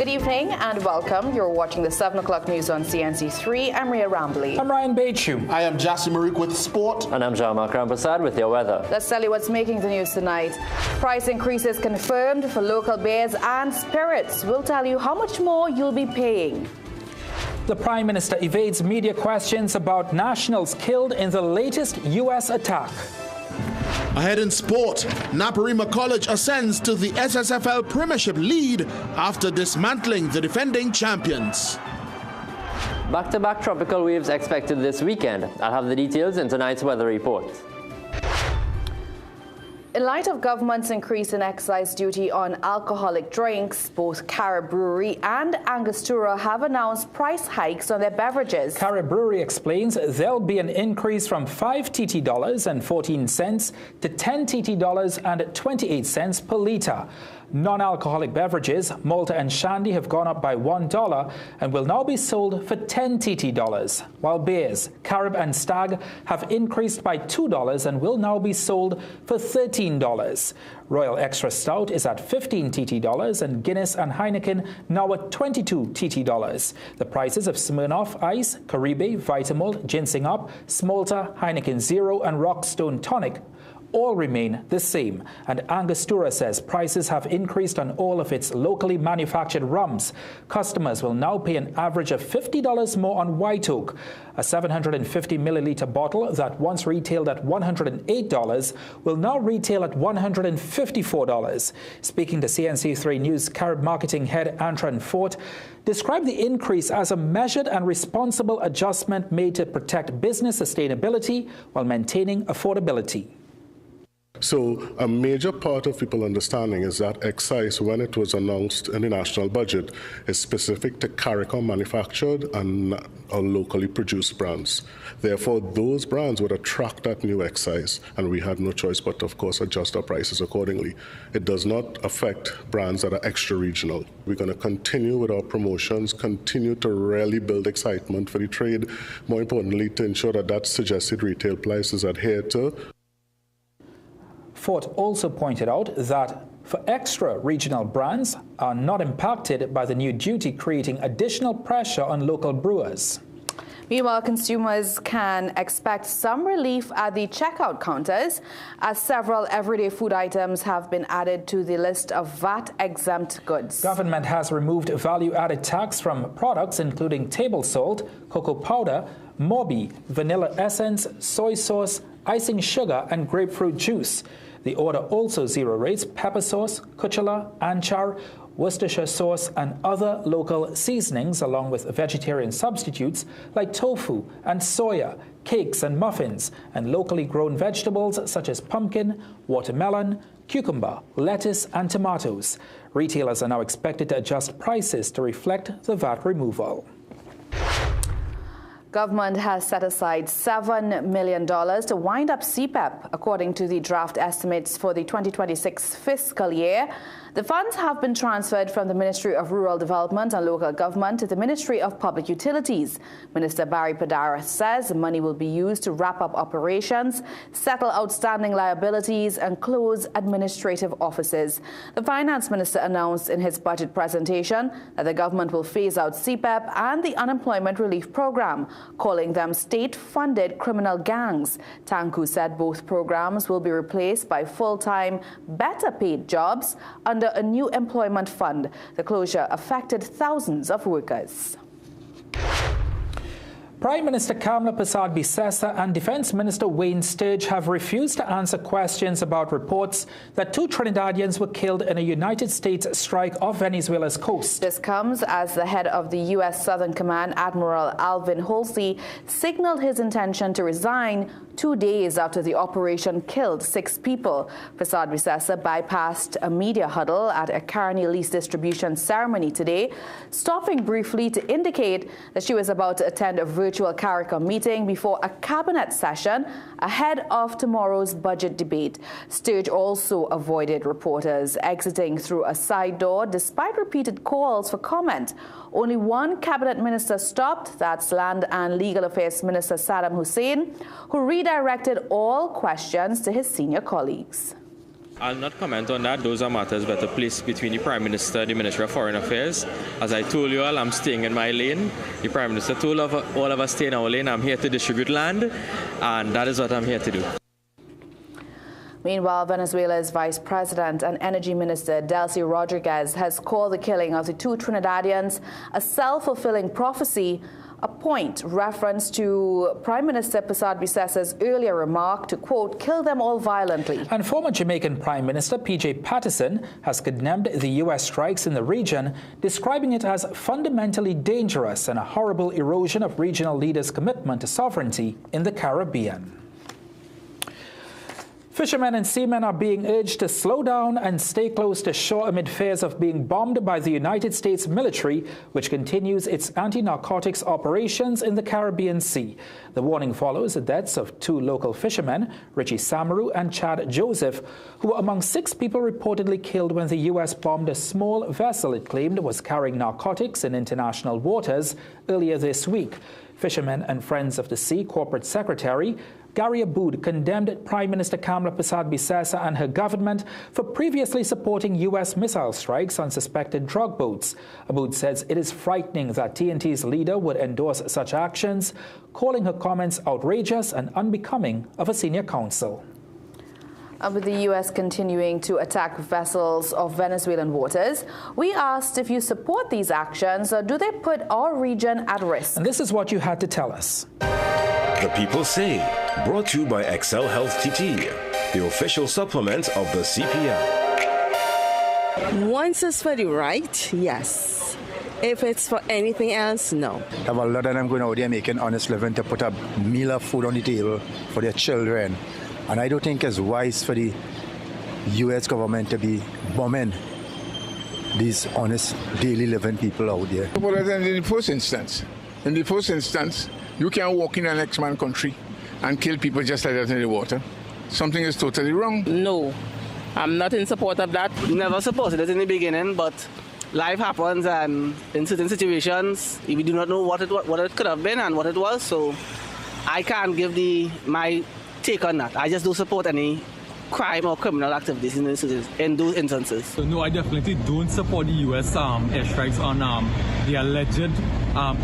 Good evening and welcome. You're watching the 7 o'clock news on CNC3. I'm Ria Rambley. I'm Ryan Baichu. I am Jassi Maruk with sport. And I'm Jamal Prasad with your weather. Let's tell you what's making the news tonight. Price increases confirmed for local beers and spirits. We'll tell you how much more you'll be paying. The Prime Minister evades media questions about nationals killed in the latest U.S. attack. Ahead in sport, Naparima College ascends to the SSFL Premiership lead after dismantling the defending champions. Back-to-back tropical waves expected this weekend. I'll have the details in tonight's weather report. In light of government's increase in excise duty on alcoholic drinks, both Carib Brewery and Angostura have announced price hikes on their beverages. Carib Brewery explains there'll be an increase from $5 to $10 per litre. Non-alcoholic beverages, Malta and Shandy, have gone up by $1 and will now be sold for $10, while beers, Carib and Stag, have increased by $2 and will now be sold for $13. Royal Extra Stout is at $15 and Guinness and Heineken now at $22. The prices of Smirnoff Ice, Caribe, Vitamalt, Ginseng Up, Smolta, Heineken Zero and Rockstone Tonic all remain the same, and Angostura says prices have increased on all of its locally manufactured rums. Customers will now pay an average of $50 more on White Oak. A 750 milliliter bottle that once retailed at $108 will now retail at $154. Speaking to CNC3 News, Carib marketing head Antron Fort described the increase as a measured and responsible adjustment made to protect business sustainability while maintaining affordability. So a major part of people understanding is that excise, when it was announced in the national budget, is specific to CARICOM manufactured and locally produced brands. Therefore, those brands would attract that new excise, and we had no choice but, of course, adjust our prices accordingly. It does not affect brands that are extra-regional. We're going to continue with our promotions, continue to really build excitement for the trade, more importantly, to ensure that that suggested retail price is adhered to. Fort also pointed out that for extra regional brands are not impacted by the new duty, creating additional pressure on local brewers. Meanwhile, consumers can expect some relief at the checkout counters as several everyday food items have been added to the list of VAT-exempt goods. Government has removed value-added tax from products including table salt, cocoa powder, Morbi, vanilla essence, soy sauce, icing sugar and grapefruit juice. The order also zero rates pepper sauce, kuchala, anchar, Worcestershire sauce and other local seasonings, along with vegetarian substitutes like tofu and soya, cakes and muffins, and locally grown vegetables such as pumpkin, watermelon, cucumber, lettuce and tomatoes. Retailers are now expected to adjust prices to reflect the VAT removal. Government has set aside $7 million to wind up CPEP, according to the draft estimates for the 2026 fiscal year. The funds have been transferred from the Ministry of Rural Development and Local Government to the Ministry of Public Utilities. Minister Barry Padara says the money will be used to wrap up operations, settle outstanding liabilities, and close administrative offices. The Finance Minister announced in his budget presentation that the government will phase out CPEP and the Unemployment Relief Program, calling them state-funded criminal gangs. Tanku said both programs will be replaced by full-time, better-paid jobs under a new employment fund. The closure affected thousands of workers. Prime Minister Kamla Persad-Bissessar and Defense Minister Wayne Sturge have refused to answer questions about reports that 2 Trinidadians were killed in a United States strike off Venezuela's coast. This comes as the head of the U.S. Southern Command, Admiral Alvin Halsey, signaled his intention to resign 2 days after the operation killed 6 people. Persad-Bissessar bypassed a media huddle at a Carney lease distribution ceremony today, stopping briefly to indicate that she was about to attend a virtual CARICOM meeting before a cabinet session ahead of tomorrow's budget debate. Sturge also avoided reporters exiting through a side door despite repeated calls for comment. Only one cabinet minister stopped, that's Land and Legal Affairs Minister Saddam Hussein, who redirected all questions to his senior colleagues. I'll not comment on that. Those are matters better placed between the Prime Minister and the Ministry of Foreign Affairs. As I told you all, I'm staying in my lane. The Prime Minister told all of us stay in our lane. I'm here to distribute land, and that is what I'm here to do. Meanwhile, Venezuela's Vice President and Energy Minister Delcy Rodriguez has called the killing of the two Trinidadians a self-fulfilling prophecy, a point reference to Prime Minister Passad Bissessa's earlier remark to, quote, kill them all violently. And former Jamaican Prime Minister P.J. Patterson has condemned the U.S. strikes in the region, describing it as fundamentally dangerous and a horrible erosion of regional leaders' commitment to sovereignty in the Caribbean. Fishermen and seamen are being urged to slow down and stay close to shore amid fears of being bombed by the United States military, which continues its anti-narcotics operations in the Caribbean Sea. The warning follows the deaths of two local fishermen, Richie Samaru and Chad Joseph, who were among 6 people reportedly killed when the U.S. bombed a small vessel it claimed was carrying narcotics in international waters earlier this week. Fishermen and Friends of the Sea Corporate Secretary Gary Aboud condemned Prime Minister Kamla Persad-Bissessa and her government for previously supporting U.S. missile strikes on suspected drug boats. Aboud says it is frightening that TNT's leader would endorse such actions, calling her comments outrageous and unbecoming of a senior counsel. With the U.S. continuing to attack vessels of Venezuelan waters, we asked if you support these actions or do they put our region at risk? And this is what you had to tell us. The People Say, brought to you by Excel Health TT, the official supplement of the CPEP. Once it's for the right, yes. If it's for anything else, no. Have a lot of them going out there making honest living to put a meal of food on the table for their children. And I don't think it's wise for the U.S. government to be bombing these honest, daily living people out there. Well, in the first instance, you can't walk in the next man's country and kill people just like that in the water. Something is totally wrong. No, I'm not in support of that. Never supported it in the beginning, but life happens, and in certain situations, we do not know what it could have been and what it was, so I can't give my take on that. I just don't support any crime or criminal activities in those instances. So no, I definitely don't support the U.S. airstrikes on the alleged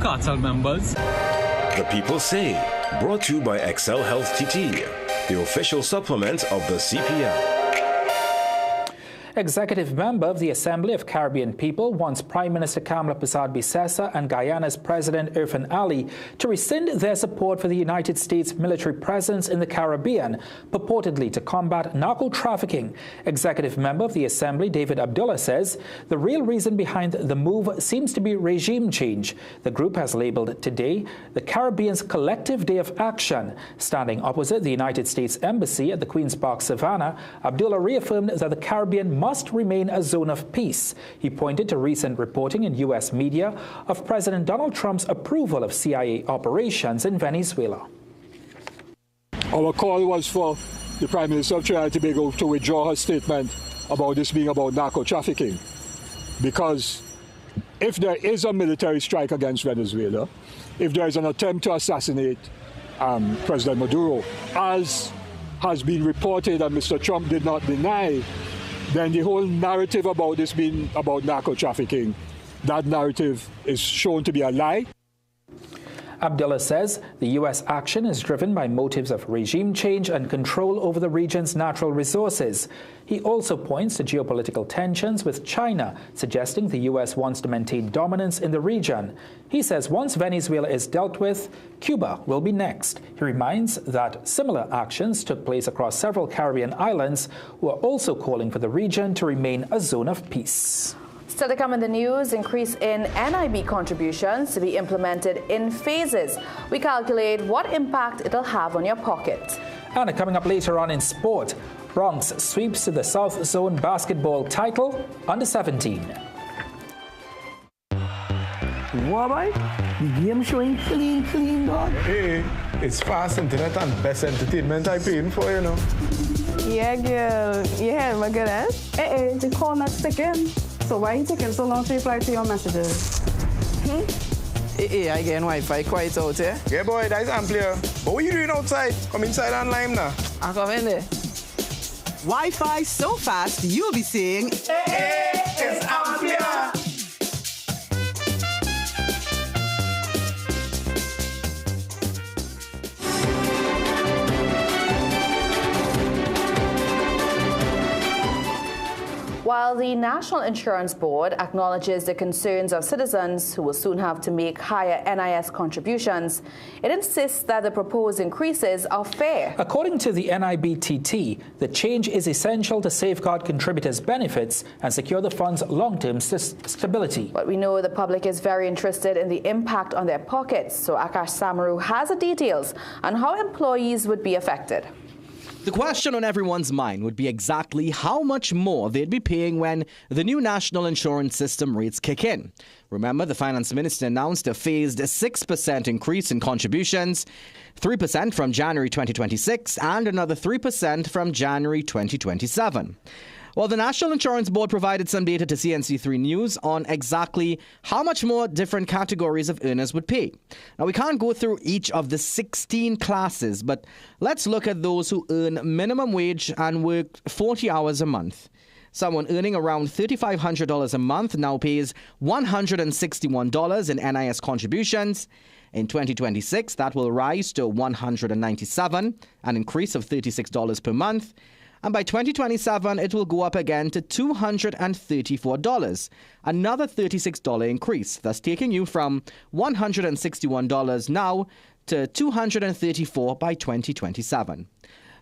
cartel members. The People Say, brought to you by Excel Health TT, the official supplement of the CPEP. Executive member of the Assembly of Caribbean People wants Prime Minister Kamla Persad-Bissessa and Guyana's President Irfan Ali to rescind their support for the United States military presence in the Caribbean, purportedly to combat narco-trafficking. Executive member of the Assembly David Abdullah says the real reason behind the move seems to be regime change. The group has labeled today the Caribbean's collective day of action. Standing opposite the United States Embassy at the Queen's Park Savannah, Abdullah reaffirmed that the Caribbean must remain a zone of peace. He pointed to recent reporting in U.S. media of President Donald Trump's approval of CIA operations in Venezuela. Our call was for the Prime Minister of Trinidad and Tobago to withdraw her statement about this being about narco-trafficking. Because if there is a military strike against Venezuela, if there is an attempt to assassinate President Maduro, as has been reported and Mr. Trump did not deny, then the whole narrative about this being about narco-trafficking, that narrative is shown to be a lie. Abdullah says the U.S. action is driven by motives of regime change and control over the region's natural resources. He also points to geopolitical tensions with China, suggesting the U.S. wants to maintain dominance in the region. He says once Venezuela is dealt with, Cuba will be next. He reminds that similar actions took place across several Caribbean islands, who are also calling for the region to remain a zone of peace. Still to come in the news, increase in NIB contributions to be implemented in phases. We calculate what impact it'll have on your pocket. And coming up later on in sport, Bronx sweeps to the South Zone basketball title, under 17. What, boy? The game showing clean, dog. Hey, it's fast internet and best entertainment I paying for, you know. Yeah, girl. Yeah, my good, eh? Hey, the call not sticking. So why are you taking so long to reply to your messages? Hey, I get Wi-Fi quite out here. Yeah, boy, that's Amplia. But what are you doing outside? Come inside and lime now. I come in there. Wi-Fi so fast you'll be saying, it's amplia. While the National Insurance Board acknowledges the concerns of citizens who will soon have to make higher NIS contributions, it insists that the proposed increases are fair. According to the NIBTT, the change is essential to safeguard contributors' benefits and secure the fund's long-term stability. But we know the public is very interested in the impact on their pockets, so Akash Samaru has the details on how employees would be affected. The question on everyone's mind would be exactly how much more they'd be paying when the new national insurance system rates kick in. Remember, the finance minister announced a phased 6% increase in contributions, 3% from January 2026 and another 3% from January 2027. Well, the National Insurance Board provided some data to CNC3 News on exactly how much more different categories of earners would pay. Now, we can't go through each of the 16 classes, but let's look at those who earn minimum wage and work 40 hours a month. Someone earning around $3,500 a month now pays $161 in NIS contributions. In 2026, that will rise to $197, an increase of $36 per month. And by 2027, it will go up again to $234, another $36 increase, thus taking you from $161 now to $234 by 2027.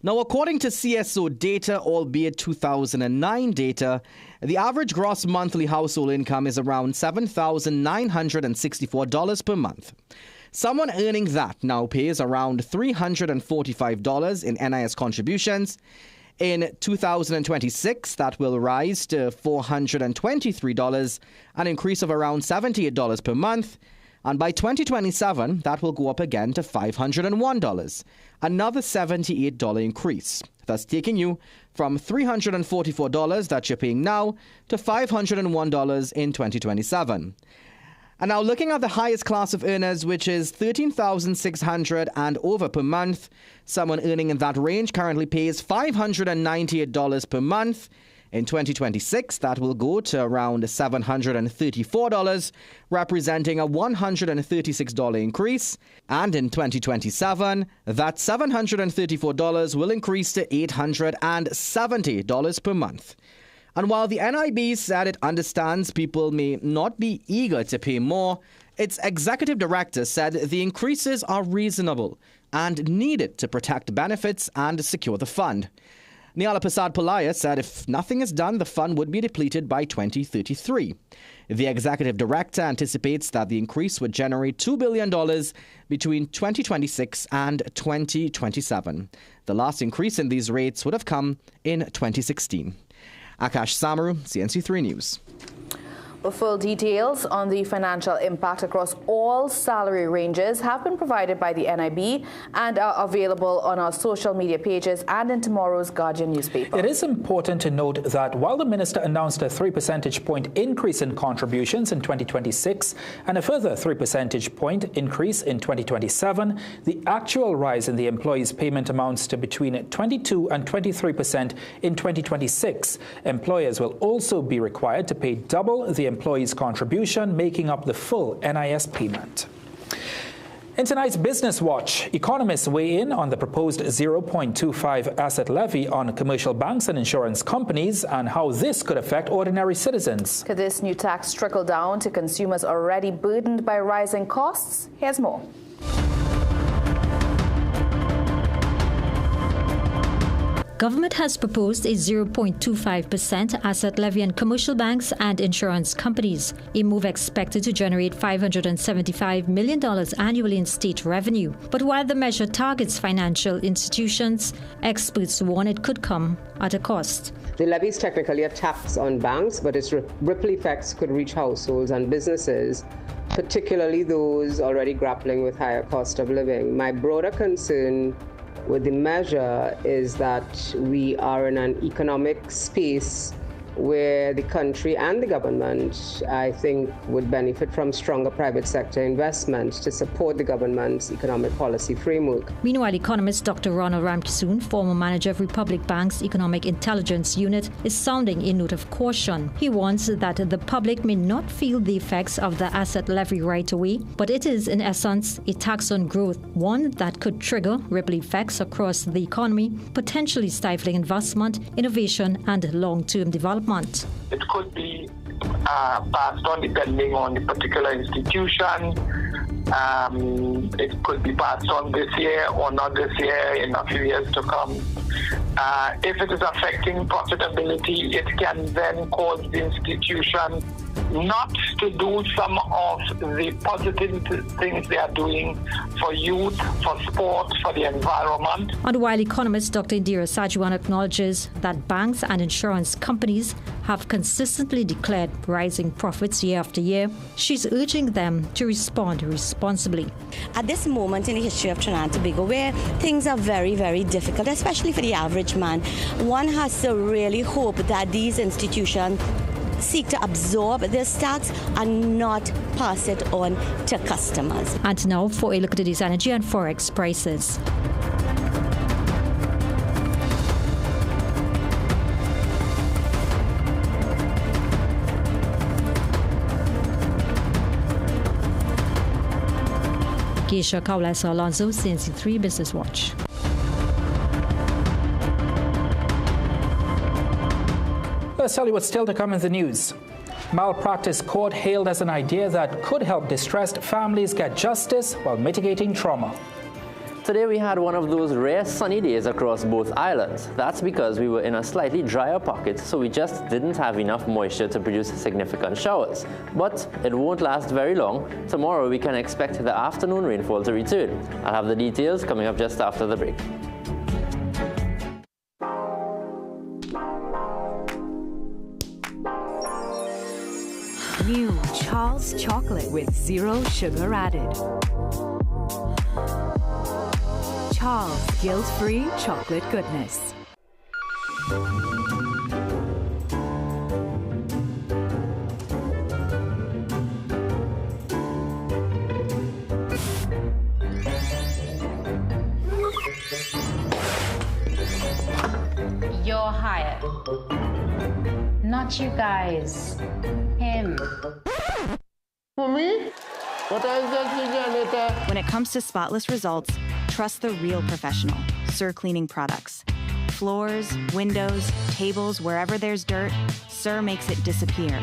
Now, according to CSO data, albeit 2009 data, the average gross monthly household income is around $7,964 per month. Someone earning that now pays around $345 in NIS contributions. In 2026, that will rise to $423, an increase of around $78 per month. And by 2027, that will go up again to $501, another $78 increase, thus taking you from $344 that you're paying now to $501 in 2027. And now looking at the highest class of earners, which is $13,600 and over per month, someone earning in that range currently pays $598 per month. In 2026, that will go to around $734, representing a $136 increase. And in 2027, that $734 will increase to $870 per month. And while the NIB said it understands people may not be eager to pay more, its executive director said the increases are reasonable and needed to protect benefits and secure the fund. Niala Prasad Pulaya said if nothing is done, the fund would be depleted by 2033. The executive director anticipates that the increase would generate $2 billion between 2026 and 2027. The last increase in these rates would have come in 2016. Akash Samaru, CNC3 News. Well, full details on the financial impact across all salary ranges have been provided by the NIB and are available on our social media pages and in tomorrow's Guardian newspaper. It is important to note that while the minister announced a 3 percentage point increase in contributions in 2026 and a further 3 percentage point increase in 2027, the actual rise in the employees' payment amounts to between 22 and 23% in 2026. Employers will also be required to pay double the employees' contribution, making up the full NIS payment. In tonight's Business Watch, economists weigh in on the proposed 0.25 asset levy on commercial banks and insurance companies and how this could affect ordinary citizens. Could this new tax trickle down to consumers already burdened by rising costs? Here's more. Government has proposed a 0.25% asset levy on commercial banks and insurance companies, a move expected to generate $575 million annually in state revenue. But while the measure targets financial institutions, experts warn it could come at a cost. The levy is technically a tax on banks, but its ripple effects could reach households and businesses, particularly those already grappling with higher cost of living. My broader concern with the measure is that we are in an economic space where the country and the government, I think, would benefit from stronger private sector investment to support the government's economic policy framework. Meanwhile, economist Dr. Ronald Ramkisoon, former manager of Republic Bank's Economic Intelligence Unit, is sounding a note of caution. He warns that the public may not feel the effects of the asset levy right away, but it is, in essence, a tax on growth, one that could trigger ripple effects across the economy, potentially stifling investment, innovation, and long-term development. It could be passed on depending on the particular institution. It could be passed on this year or not this year, in a few years to come. If it is affecting profitability, it can then cause the institution not to do some of the positive things they are doing for youth, for sport, for the environment. And while economist Dr. Indira Sajuan acknowledges that banks and insurance companies have consistently declared rising profits year after year, she's urging them to respond responsibly. At this moment in the history of Trinidad and Tobago, where things are very, very difficult, especially for the average man, one has to really hope that these institutions seek to absorb this tax and not pass it on to customers. And now for a look at today's energy and forex prices. Keisha Kaulasa Alonso, CNC3 Business Watch. Let's tell you what's still to come in the news. Malpractice court hailed as an idea that could help distressed families get justice while mitigating trauma. Today we had one of those rare sunny days across both islands. That's because we were in a slightly drier pocket, so we just didn't have enough moisture to produce significant showers. But it won't last very long. Tomorrow we can expect the afternoon rainfall to return. I'll have the details coming up just after the break. New Charles chocolate with 0 sugar added. Charles guilt-free chocolate goodness. You're hired. Not you guys. Him. For me? What is that? When it comes to spotless results, trust the real professional, Sir Cleaning Products. Floors, windows, tables, wherever there's dirt, Sir makes it disappear.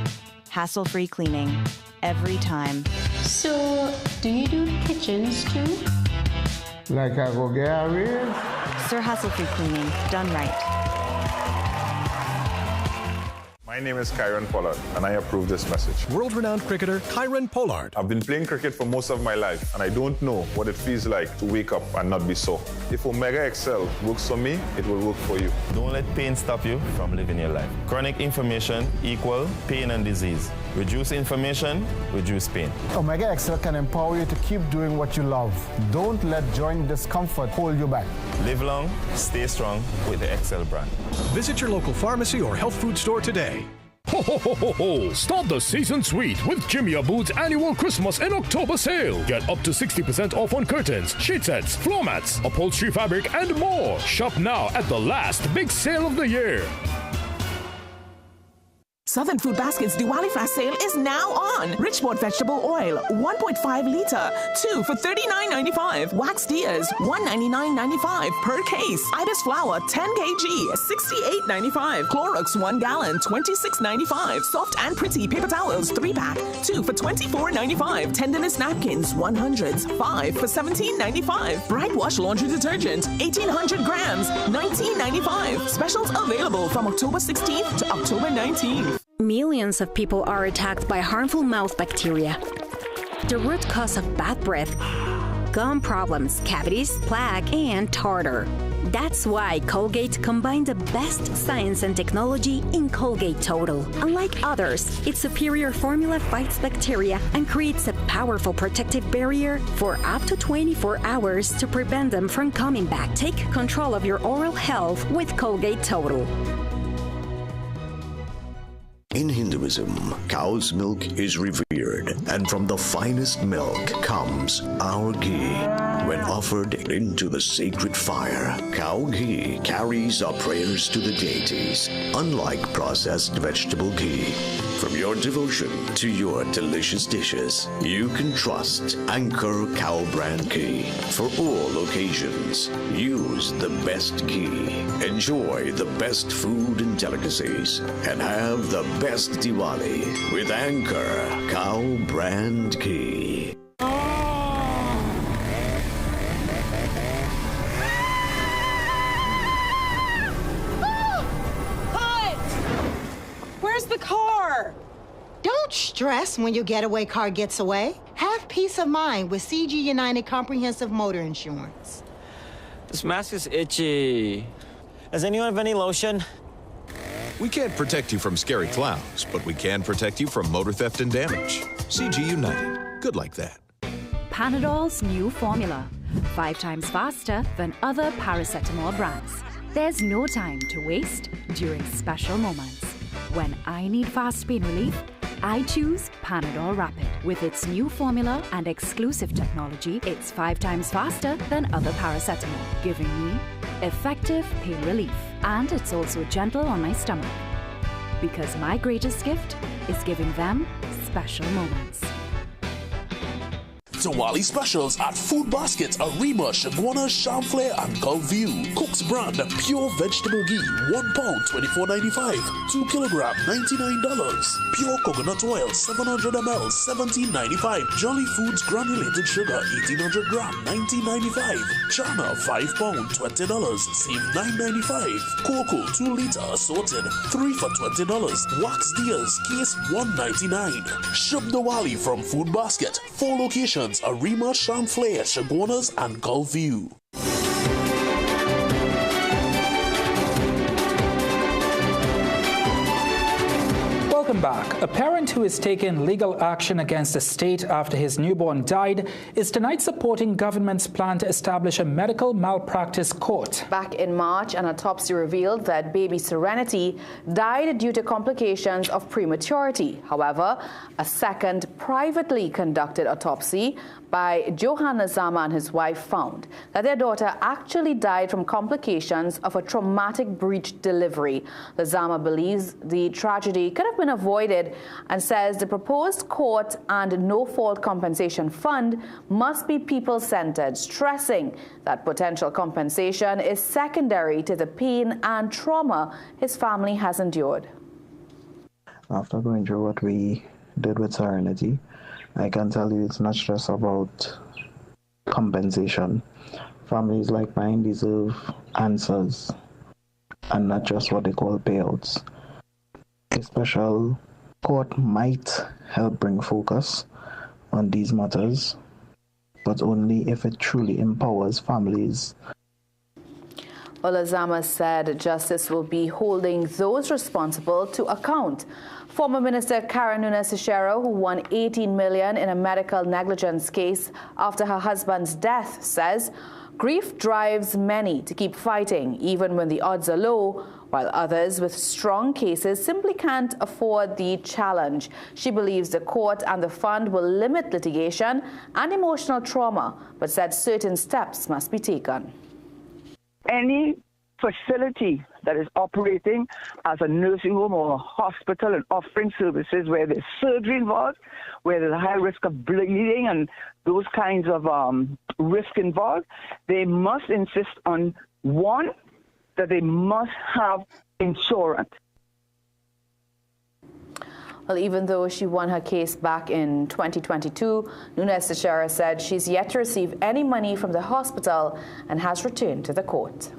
Hassle-free cleaning, every time. So, do you do kitchens too? Like I go get a raise? Sir Hassle-free cleaning, done right. My name is Kyron Pollard, and I approve this message. World-renowned cricketer Kyron Pollard. I've been playing cricket for most of my life, and I don't know what it feels like to wake up and not be sore. If Omega XL works for me, it will work for you. Don't let pain stop you from living your life. Chronic inflammation equals pain and disease. Reduce inflammation, reduce pain. Omega XL can empower you to keep doing what you love. Don't let joint discomfort hold you back. Live long, stay strong with the XL brand. Visit your local pharmacy or health food store today. Ho, ho, ho, ho, ho! Start the season sweet with Jimmy Abood's annual Christmas and October sale. Get up to 60% off on curtains, sheet sets, floor mats, upholstery fabric, and more. Shop now at the last big sale of the year. Southern Food Basket's Diwali flash sale is now on. Richmond vegetable oil, 1.5 liter, 2 for $39.95. Wax Diaz, $199.95 per case. Ibis flour, 10 kg, $68.95. Clorox, 1 gallon, $26.95. Soft and Pretty paper towels, 3-pack, 2 for $24.95. Tenderness napkins, 100s, 5 for $17.95. Bright Wash laundry detergent, 1,800 grams, $19.95. Specials available from October 16th to October 19th. Millions of people are attacked by harmful mouth bacteria. The root cause of bad breath, gum problems, cavities, plaque, and tartar. That's why Colgate combined the best science and technology in Colgate Total. Unlike others, its superior formula fights bacteria and creates a powerful protective barrier for up to 24 hours to prevent them from coming back. Take control of your oral health with Colgate Total. In Hinduism, cow's milk is revered, and from the finest milk comes our ghee. When offered into the sacred fire, cow ghee carries our prayers to the deities, unlike processed vegetable ghee. From your devotion to your delicious dishes, you can trust Anchor Cow Brand Ghee. For all occasions, use the best ghee. Enjoy the best food and delicacies, and have the best Diwali with Anchor Cow Brand Ghee. Where's the car? Don't stress when your getaway car gets away. Have peace of mind with CG United Comprehensive Motor Insurance. This mask is itchy. Does anyone have any lotion? We can't protect you from scary clowns, but we can protect you from motor theft and damage. CG United. Good like that. Panadol's new formula. 5 times faster than other paracetamol brands. There's no time to waste during special moments. When I need fast pain relief, I choose Panadol Rapid. With its new formula and exclusive technology, it's 5 times faster than other paracetamol, giving me effective pain relief. And it's also gentle on my stomach. Because my greatest gift is giving them special moments. Diwali specials at Food Baskets, Arima, Shaguana, Chamflair, and Gulfview. Cook's brand pure vegetable ghee, 1 pound, $24.95. 2 kilogram, $99. Pure coconut oil, 700 ml, $17.95. Jolly Foods granulated sugar, 1800 gram, $19.95. Chana, 5 pound, $20, save $9.95. Cocoa, 2 liter assorted, 3 for $20. Wax deals, case $1.99. Shop Diwali from Food Basket. 4 locations: Arima, Chamflair, Chaguanas, and Gulfview. Welcome back. A parent who is taking legal action against the state after his newborn died is tonight supporting government's plan to establish a medical malpractice court. Back in March, an autopsy revealed that baby Serenity died due to complications of prematurity. However, a second privately conducted autopsy by Johanna Zama and his wife found that their daughter actually died from complications of a traumatic breech delivery. The Zama believes the tragedy could have been avoided and says the proposed court and no-fault compensation fund must be people-centered, stressing that potential compensation is secondary to the pain and trauma his family has endured. After going through what we did with Serenity, I can tell you it's not just about compensation. Families like mine deserve answers and not just what they call payouts. A special court might help bring focus on these matters, but only if it truly empowers families. Olazama said justice will be holding those responsible to account. Former Minister Karen Nunes-Sechero, who won $18 million in a medical negligence case after her husband's death, says grief drives many to keep fighting even when the odds are low, while others with strong cases simply can't afford the challenge. She believes the court and the fund will limit litigation and emotional trauma, but said certain steps must be taken. Any facility that is operating as a nursing home or a hospital and offering services where there's surgery involved, where there's a high risk of bleeding and those kinds of risk involved, they must insist on, one, that they must have insurance. Well, even though she won her case back in 2022, Nunes-Sechero said she's yet to receive any money from the hospital and has returned to the court.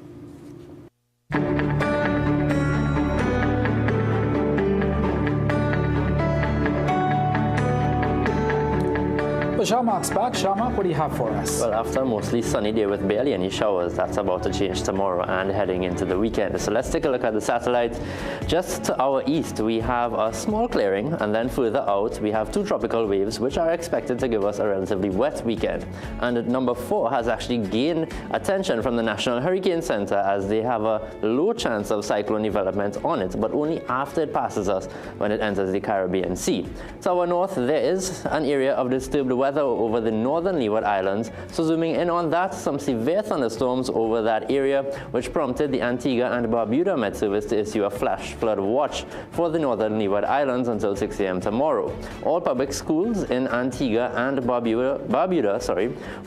Jean-Marc's back. Jean-Marc, what do you have for us? Well, after a mostly sunny day with barely any showers, that's about to change tomorrow and heading into the weekend. So let's take a look at the satellite. Just to our east, we have a small clearing, and then further out, we have 2 tropical waves, which are expected to give us a relatively wet weekend. And number 4 has actually gained attention from the National Hurricane Center, as they have a low chance of cyclone development on it, but only after it passes us when it enters the Caribbean Sea. To our north, there is an area of disturbed weather over the northern Leeward Islands. So zooming in on that, some severe thunderstorms over that area, which prompted the Antigua and Barbuda Met Service to issue a flash flood watch for the northern Leeward Islands until 6 a.m. tomorrow. All public schools in Antigua and Barbuda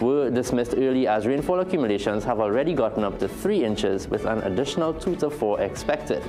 were dismissed early, as rainfall accumulations have already gotten up to 3 inches, with an additional 2 to 4 expected.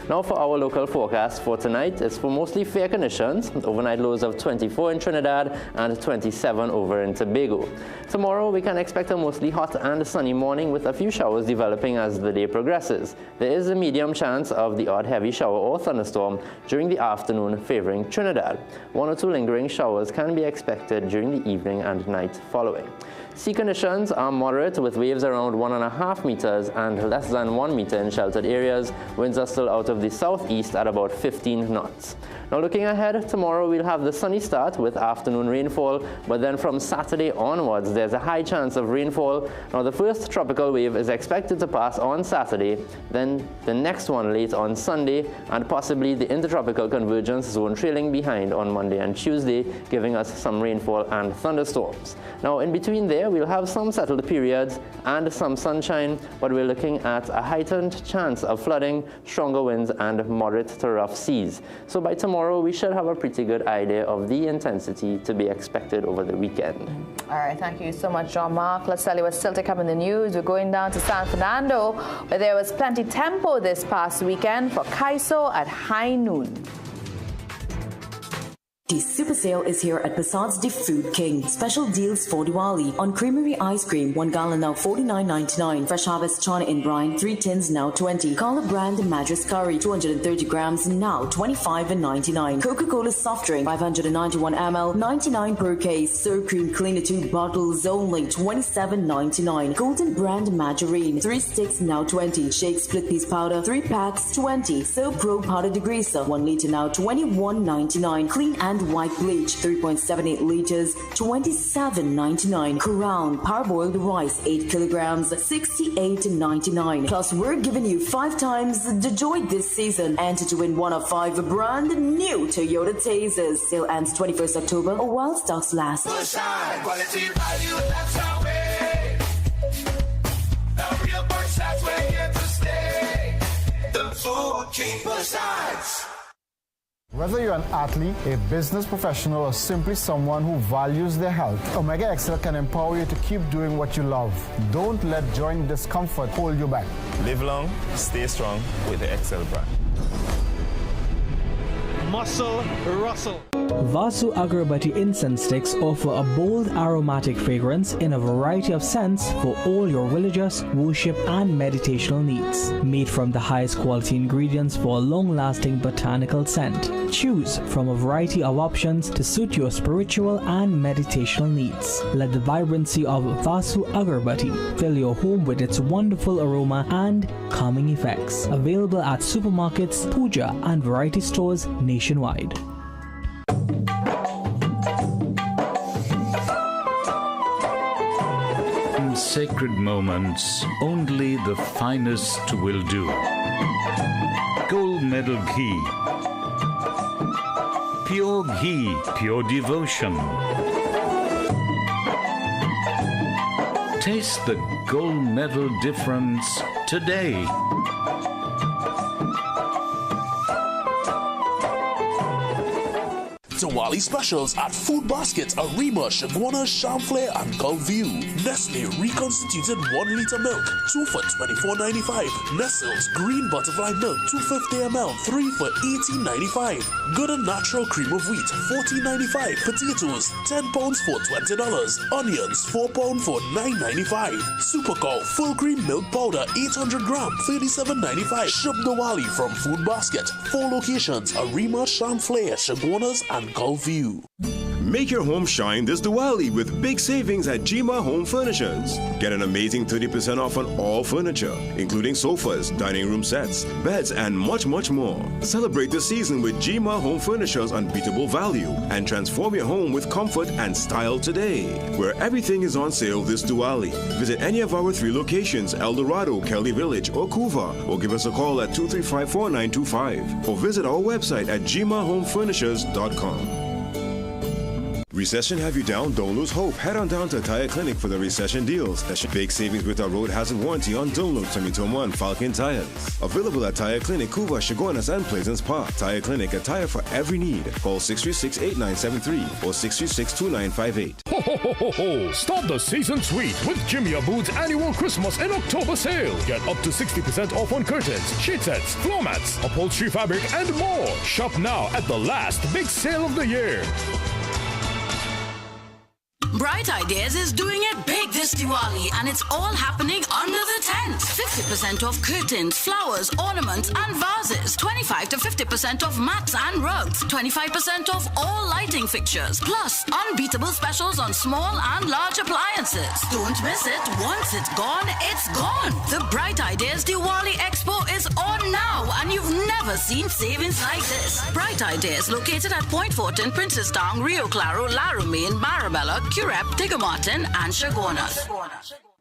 Now for our local forecast for tonight, it's for mostly fair conditions. Overnight lows of 24 in Trinidad and 27 over in Tobago. Tomorrow we can expect a mostly hot and sunny morning, with a few showers developing as the day progresses. There is a medium chance of the odd heavy shower or thunderstorm during the afternoon favoring Trinidad. 1 or 2 lingering showers can be expected during the evening and night following. Sea conditions are moderate, with waves around 1.5 meters and less than 1 meter in sheltered areas. Winds are still out of the southeast at about 15 knots. Now looking ahead, tomorrow we'll have the sunny start with afternoon rainfall, but then from Saturday onwards there's a high chance of rainfall. Now the first tropical wave is expected to pass on Saturday, then the next one late on Sunday, and possibly the intertropical convergence zone trailing behind on Monday and Tuesday, giving us some rainfall and thunderstorms. Now in between there, we'll have some settled periods and some sunshine, but we're looking at a heightened chance of flooding, stronger winds, and moderate to rough seas. So by tomorrow, we should have a pretty good idea of the intensity to be expected over the weekend. All right, thank you so much, Jean-Marc. Let's tell you what's still to come in the news. We're going down to San Fernando, where there was plenty tempo this past weekend for Kaiso at high noon. The super sale is here at Passad's The Food King. Special deals for Diwali on creamery ice cream, 1 gallon now $49.99. Fresh harvest chana in brine, 3 tins now $20. Collar brand Madras curry, 230 grams now $25.99. Coca-Cola soft drink, 591 ml, 99 per case. Sour cream cleaner 2 bottles only $27.99. Golden brand margarine, 3 sticks now $20. Shake split piece powder, 3 packs $20. Soap Pro powder degreaser, 1 liter now $21.99. Clean and white bleach, 3.78 liters, $27.99. Crown parboiled rice, 8 kilograms, $68.99. Plus, we're giving you 5 times the joy this season. Enter to win 1 of 5 brand new Toyota Tazers. Sale ends 21st October or while stocks last. Quality value, that's our way. The real Bushsides, we're here to stay. The Food King Bushsides. Whether you're an athlete, a business professional, or simply someone who values their health, Omega XL can empower you to keep doing what you love. Don't let joint discomfort hold you back. Live long, stay strong with the XL brand. Muscle Russell. Vasu Agarbatti incense sticks offer a bold aromatic fragrance in a variety of scents for all your religious, worship, and meditational needs. Made from the highest quality ingredients for a long-lasting botanical scent. Choose from a variety of options to suit your spiritual and meditational needs. Let the vibrancy of Vasu Agarbatti fill your home with its wonderful aroma and calming effects. Available at supermarkets, puja, and variety stores nationwide. Sacred moments, only the finest will do. Gold medal ghee. Pure ghee, pure devotion. Taste the gold medal difference today. Diwali specials at Food Baskets, Arima, Chaguanas, Champlain, and Gulfview. Nestle reconstituted 1 liter milk, 2 for $24.95. Nestle's green butterfly milk, 250 ml, 3 for $18.95. Good and natural cream of wheat, $14.95. Potatoes, 10 pounds for $20. Onions, 4 pounds for $9.95. Supercow full cream milk powder, 800 gram, $37.95. Shop Diwali from Food Basket. 4 locations: Arima, Champlain, Chaguanas, and Gulfview. Make your home shine this Diwali with big savings at Jima Home Furnishers. Get an amazing 30% off on all furniture, including sofas, dining room sets, beds, and much, much more. Celebrate the season with Jima Home Furnishers' unbeatable value and transform your home with comfort and style today. Where everything is on sale this Diwali. Visit any of our 3 locations, El Dorado, Kelly Village, or Couva, or give us a call at 235-4925, or visit our website at jimahomefurnishers.com. Recession have you down? Don't lose hope. Head on down to Tire Clinic for the recession deals. Big savings with our road hazard warranty on Dunlop, 2021 Falcon tires. Available at Tire Clinic, Couva, Chaguanas, and Pleasance Park. Tire Clinic, a tire for every need. Call 636-8973 or 636-2958. Ho, ho, ho, ho, ho. Start the season sweet with Jimmy Abood's annual Christmas and October sale. Get up to 60% off on curtains, sheet sets, floor mats, upholstery fabric, and more. Shop now at the last big sale of the year. Bright Ideas is doing it big this Diwali, and it's all happening under the tent. 50% off curtains, flowers, ornaments, and vases. 25 to 50% off mats and rugs. 25% off all lighting fixtures. Plus, unbeatable specials on small and large appliances. Don't miss it. Once it's gone, it's gone. The Bright Ideas Diwali Expo is on now, and you've never seen savings like this. Bright Ideas, located at Point Fortin, Princestown, Rio Claro, Laramie, Marabella, Curep, Tigamartin, and Chaguanas.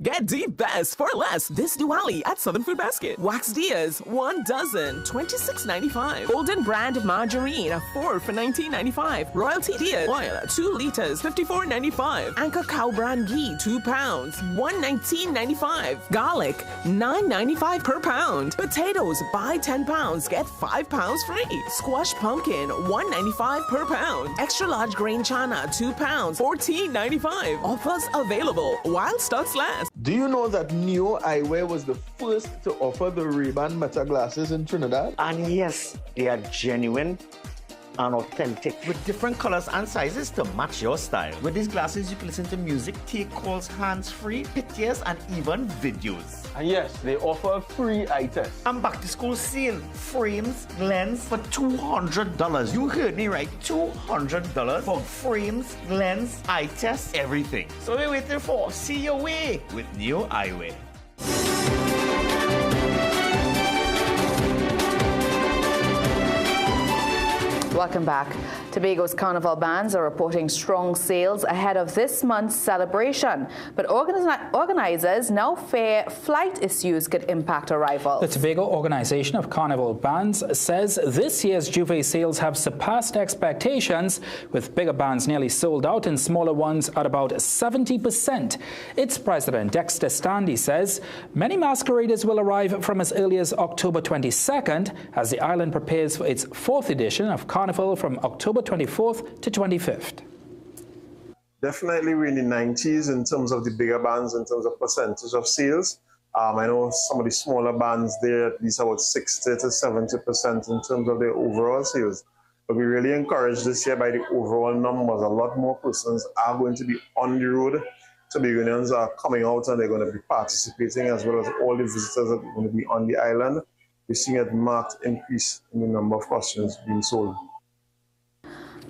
Get the best for less this Diwali at Southern Food Basket. Wax Diaz, 1 dozen, $26.95. Golden brand margarine, 4 for $19.95. Royalty Diaz oil, 2 liters, $54.95. Anchor cow brand ghee, 2 pounds, $119.95. Garlic, $9.95 per pound. Potatoes, buy 10 pounds, get 5 pounds free. Squash pumpkin, $1.95 per pound. Extra large grain chana, 2 pounds, $14.95. Offers available while stocks last. Do you know that Neo Eyewear was the first to offer the Ray-Ban Meta glasses in Trinidad? And yes, they are genuine and authentic with different colors and sizes to match your style. With these glasses, you can listen to music, take calls hands-free, pictures, and even videos. And yes, they offer a free eye test. And back to school sale, frames, lens for $200. You heard me right, $200 for frames, lens, eye test, everything. So we're waiting for. See your way with Neo Eyewear. Welcome back. Tobago's carnival bands are reporting strong sales ahead of this month's celebration, but organizers now fear flight issues could impact arrivals. The Tobago Organization of Carnival Bands says this year's Juve sales have surpassed expectations, with bigger bands nearly sold out and smaller ones at about 70%. Its president, Dexter Standy, says many masqueraders will arrive from as early as October 22nd as the island prepares for its 4th edition of Carnival from October 24th to 25th. Definitely we're in the 90s in terms of the bigger bands, in terms of percentage of sales. I know some of the smaller bands, they're at least about 60 to 70% in terms of their overall sales. But we're really encouraged this year by the overall numbers. A lot more persons are going to be on the road. Tobagonians are coming out and they're going to be participating, as well as all the visitors that are going to be on the island. We're seeing a marked increase in the number of costumes being sold.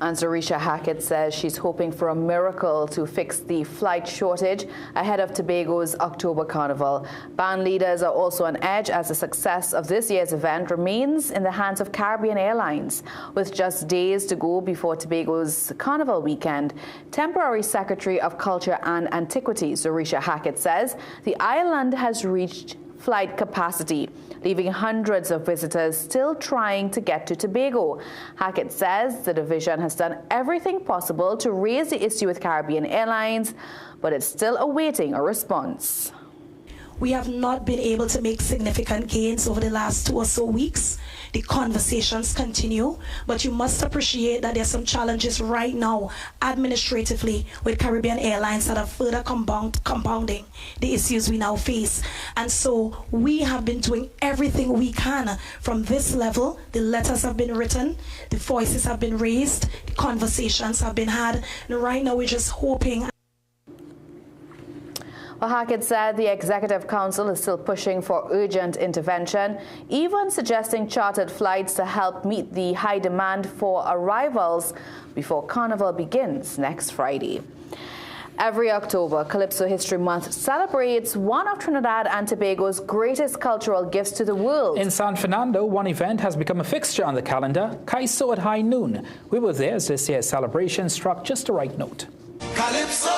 And Zorisha Hackett says she's hoping for a miracle to fix the flight shortage ahead of Tobago's October Carnival. Band leaders are also on edge as the success of this year's event remains in the hands of Caribbean Airlines. With just days to go before Tobago's Carnival weekend, Temporary Secretary of Culture and Antiquities Zorisha Hackett says the island has reached flight capacity, leaving hundreds of visitors still trying to get to Tobago. Hackett says the division has done everything possible to raise the issue with Caribbean Airlines, but it's still awaiting a response. We have not been able to make significant gains over the last 2 or so weeks. The conversations continue, but you must appreciate that there's some challenges right now administratively with Caribbean Airlines that are further compounding the issues we now face. And so we have been doing everything we can from this level. The letters have been written, the voices have been raised, the conversations have been had, and right now we're just hoping. Hackett said the Executive Council is still pushing for urgent intervention, even suggesting chartered flights to help meet the high demand for arrivals before Carnival begins next Friday. Every October, Calypso History Month celebrates one of Trinidad and Tobago's greatest cultural gifts to the world. In San Fernando, one event has become a fixture on the calendar, Kaiso at high noon. We were there as this year's celebration struck just the right note. Calypso,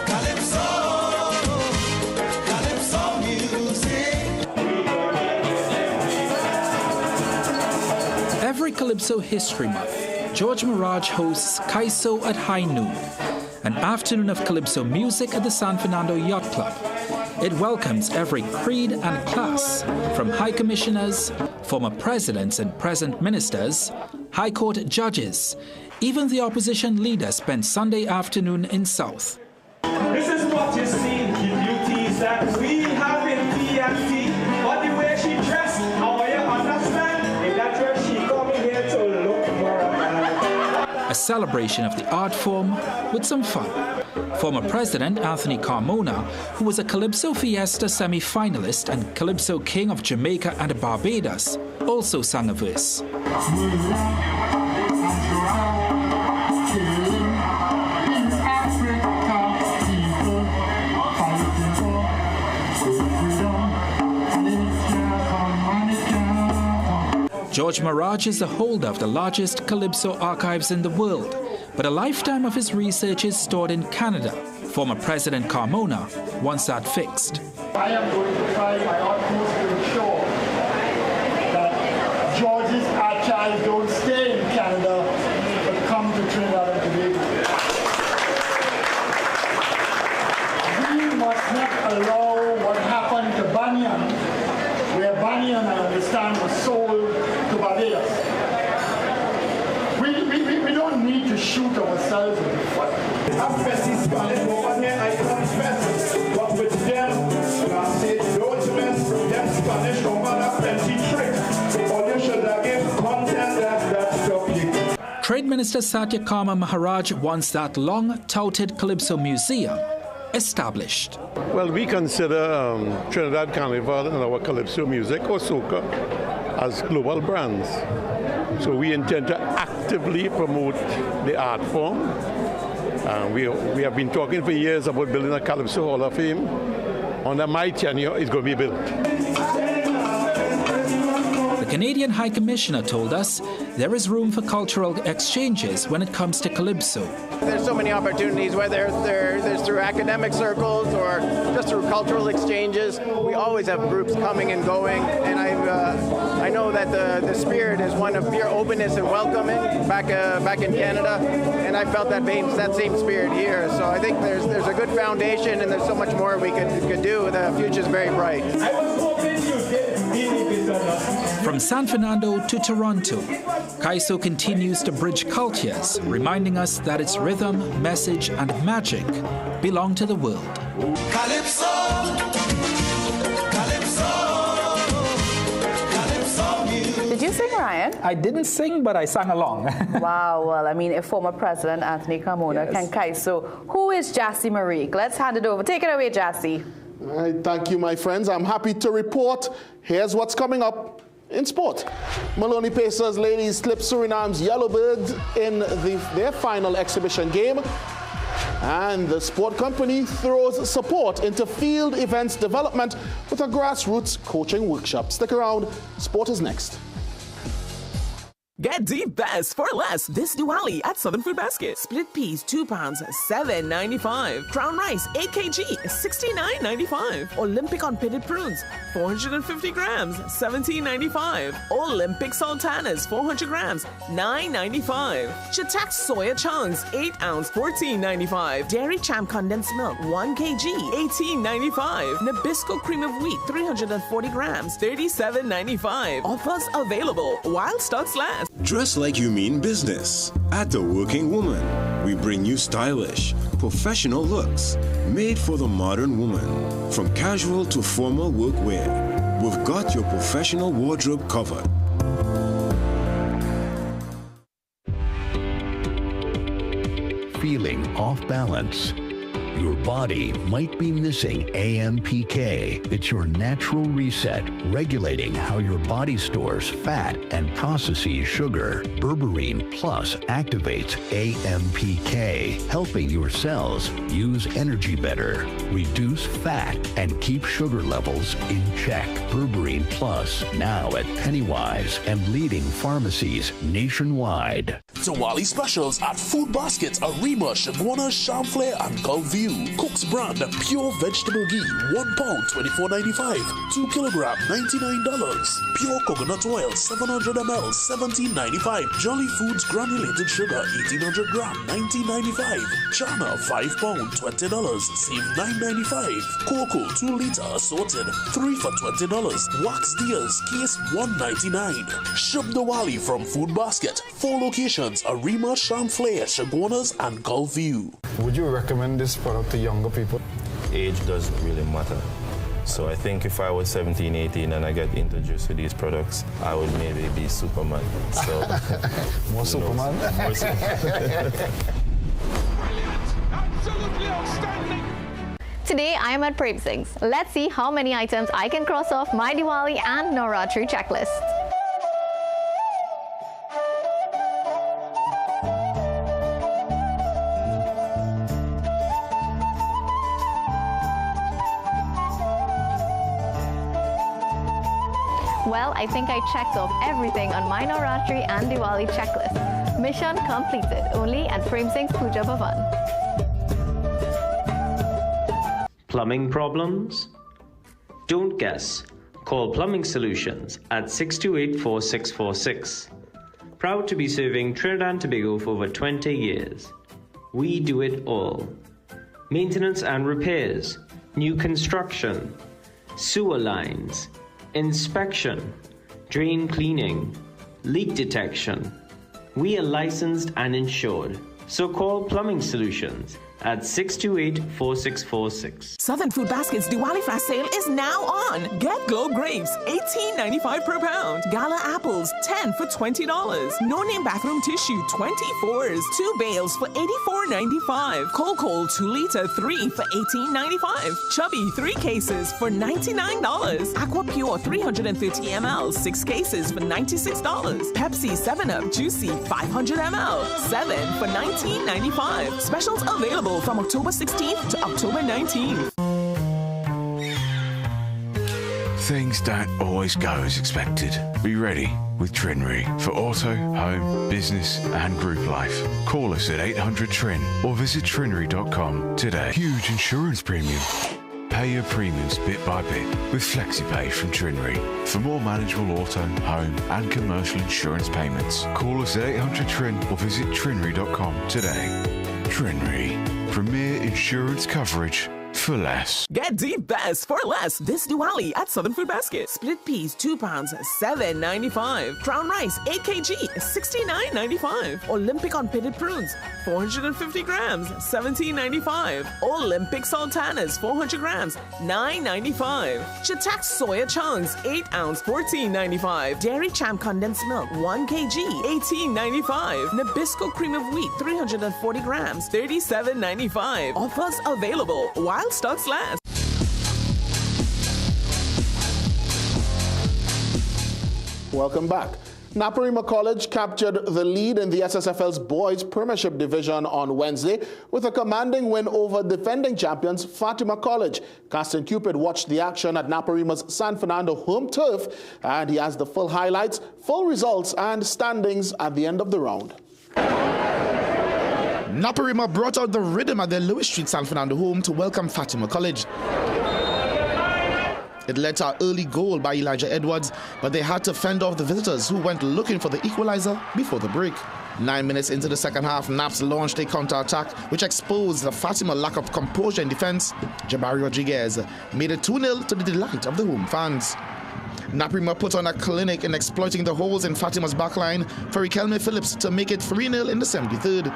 Calypso, Calypso music. Every Calypso History Month, George Mirage hosts Kaiso at high noon, an afternoon of Calypso music at the San Fernando Yacht Club. It welcomes every creed and class, from high commissioners, former presidents and present ministers, high court judges. Even the opposition leader spent Sunday afternoon in South. This is what you see, the beauties that we have in PMT. But the way she dressed, how you understand, in that dress she coming here to look for a man. A celebration of the art form with some fun. Former President Anthony Carmona, who was a Calypso Fiesta semi-finalist and Calypso King of Jamaica and Barbados, also sang a verse. George Mirage is the holder of the largest Calypso archives in the world, but a lifetime of his research is stored in Canada. Former President Carmona wants that fixed. I am going to try my utmost to ensure that George's archives don't stay in Canada, but come to Trinidad and Tobago. We must not allow what happened to Banyan, where Banyan, I understand, was sold to Barbados. We don't need to shoot ourselves in the foot. I'm Bessie Spanish over here, I confess. But with them, when I say those men, them Spanish don't have plenty tricks. All you should have given content that's topic. Trade Minister Satya Karma Maharaj wants that long-touted Calypso Museum established. Well, we consider Trinidad Carnival and our Calypso music or soca as global brands. So we intend to actively promote the art form. We have been talking for years about building a Calypso Hall of Fame. Under my tenure, it's going to be built. The Canadian High Commissioner told us there is room for cultural exchanges when it comes to Calypso. There's so many opportunities, whether there's through academic circles or just through cultural exchanges. We always have groups coming and going, and I know that the spirit is one of pure openness and welcoming back in Canada, and I felt that same spirit here. So I think there's a good foundation, and there's so much more we could do. The future is very bright. From San Fernando to Toronto, Kaiso continues to bridge cultures, reminding us that its rhythm, message, and magic belong to the world. Calypso, Calypso, Calypso music. Did you sing, Ryan? I didn't sing, but I sang along. Wow, well, I mean, if former President Anthony Carmona can Kaiso, who is Jassy Marie? Let's hand it over. Take it away, Jassy. All right, thank you, my friends. I'm happy to report. Here's what's coming up in sport. Maloney Pacers ladies slip Suriname's Yellowbirds in their final exhibition game. And the sport company throws support into field events development with a grassroots coaching workshop. Stick around. Sport is next. Get the best for less this Diwali at Southern Food Basket. Split peas, 2 pounds, $7.95. Crown rice, 8 kg, $69.95. Olympic unpitted prunes, 450 grams, $17.95. Olympic sultanas, 400 grams, $9.95. Chatak soya chunks, 8 ounce, $14.95. Dairy Champ condensed milk, 1 kg, $18.95. Nabisco cream of wheat, 340 grams, $37.95. Offers available while stocks last. Dress like you mean business. At The Working Woman, we bring you stylish, professional looks made for the modern woman. From casual to formal workwear, we've got your professional wardrobe covered. Feeling off balance? Your body might be missing AMPK. It's your natural reset, regulating how your body stores fat and processes sugar. Berberine Plus activates AMPK, helping your cells use energy better, reduce fat, and keep sugar levels in check. Berberine Plus, now at Pennywise and leading pharmacies nationwide. Diwali specials at Food Baskets, Arima, Shagwana, Chamflair, and Gulview. Cook's brand, pure vegetable ghee, 1 pound, $24.95. 2 kilogram, $99. Pure coconut oil, 700 ml, $17.95. Jolly Foods granulated sugar, 1800 gram, $19.95. Chana, 5 pound, $20, save $9.95. Cocoa, 2 liter assorted, 3 for $20. Wax Deers, case $1.99. Shop Diwali from Food Basket. 4 locations, Arima, Chamflair, Chaguanas, and Gulview. Would you recommend this product to younger people? Age doesn't really matter. So I think if I was 17, 18 and I get introduced to these products, I would maybe be Superman. So More Superman? More Superman. Absolutely outstanding. Today I am at Prem Singh's. Let's see how many items I can cross off my Diwali and Navratri checklist. Well, I think I checked off everything on my Navratri and Diwali checklist. Mission completed, only at Prem Singh's Puja Bhavan. Plumbing problems? Don't guess. Call Plumbing Solutions at 628-4646. Proud to be serving Trinidad and Tobago for over 20 years. We do it all. Maintenance and repairs, new construction, sewer lines, inspection, drain cleaning, leak detection. We are licensed and insured. So call Plumbing Solutions at 628-4646. Southern Food Basket's Diwali flash sale is now on. Get Glow grapes, $18.95 per pound. Gala apples, 10 for $20. No name bathroom tissue, 24s. 2 bales for $84.95. Cold 2 liter, 3 for $18.95. Chubby 3 cases for $99. Aqua Pure 330 ml, 6 cases for $96. Pepsi 7-Up Juicy 500 ml, 7 for $19.95. Specials available from October 16th to October 19th. Things don't always go as expected. Be ready with Trinry for auto, home, business and group life. Call us at 800-TRIN or visit trinry.com today. Huge insurance premium. Pay your premiums bit by bit with FlexiPay from Trinry. For more manageable auto, home and commercial insurance payments, call us at 800-TRIN or visit trinry.com today. Trinry, premier insurance coverage for less. Get the best for less this Diwali at Southern Food Basket. Split peas, 2 pounds, $7.95. Crown rice, 8 kg, $69.95. Olympic unpitted prunes, 450 grams, $17.95. Olympic sultanas, 400 grams, $9.95. Chatak soya chunks, 8 ounce, $14.95. Dairy Champ condensed milk, 1 kg, $18.95. Nabisco cream of wheat, 340 grams, $37.95. Offers available while stocks last. Welcome back. Naparima College captured the lead in the SSFL's boys Premiership division on Wednesday with a commanding win over defending champions Fatima College. Caston Cupid watched the action at Naparima's San Fernando home turf, and he has the full highlights, full results and standings at the end of the round. Naparima brought out the rhythm at their Lewis Street San Fernando home to welcome Fatima College. It led to an early goal by Elijah Edwards, but they had to fend off the visitors who went looking for the equalizer before the break. 9 minutes into the second half, Naps launched a counter-attack which exposed the Fatima lack of composure in defense. Jabari Rodriguez made it 2-0 to the delight of the home fans. Naparima put on a clinic in exploiting the holes in Fatima's backline for Riquelme Phillips to make it 3-0 in the 73rd.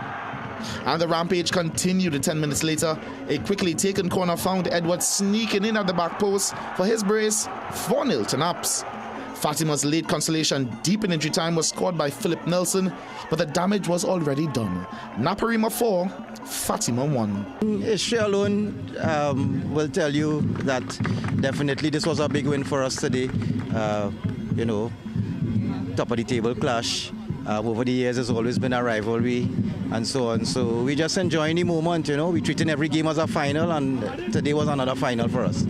And the rampage continued 10 minutes later. A quickly taken corner found Edwards sneaking in at the back post for his brace. 4-0 to Naps. Fatima's late consolation deep in injury time was scored by Philip Nelson, but the damage was already done. Naparima 4, Fatima won. History alone will tell you that definitely this was a big win for us today. You know, top of the table clash. Over the years, there's always been a rivalry and so on. So we just enjoying the moment, you know. We're treating every game as a final, and today was another final for us.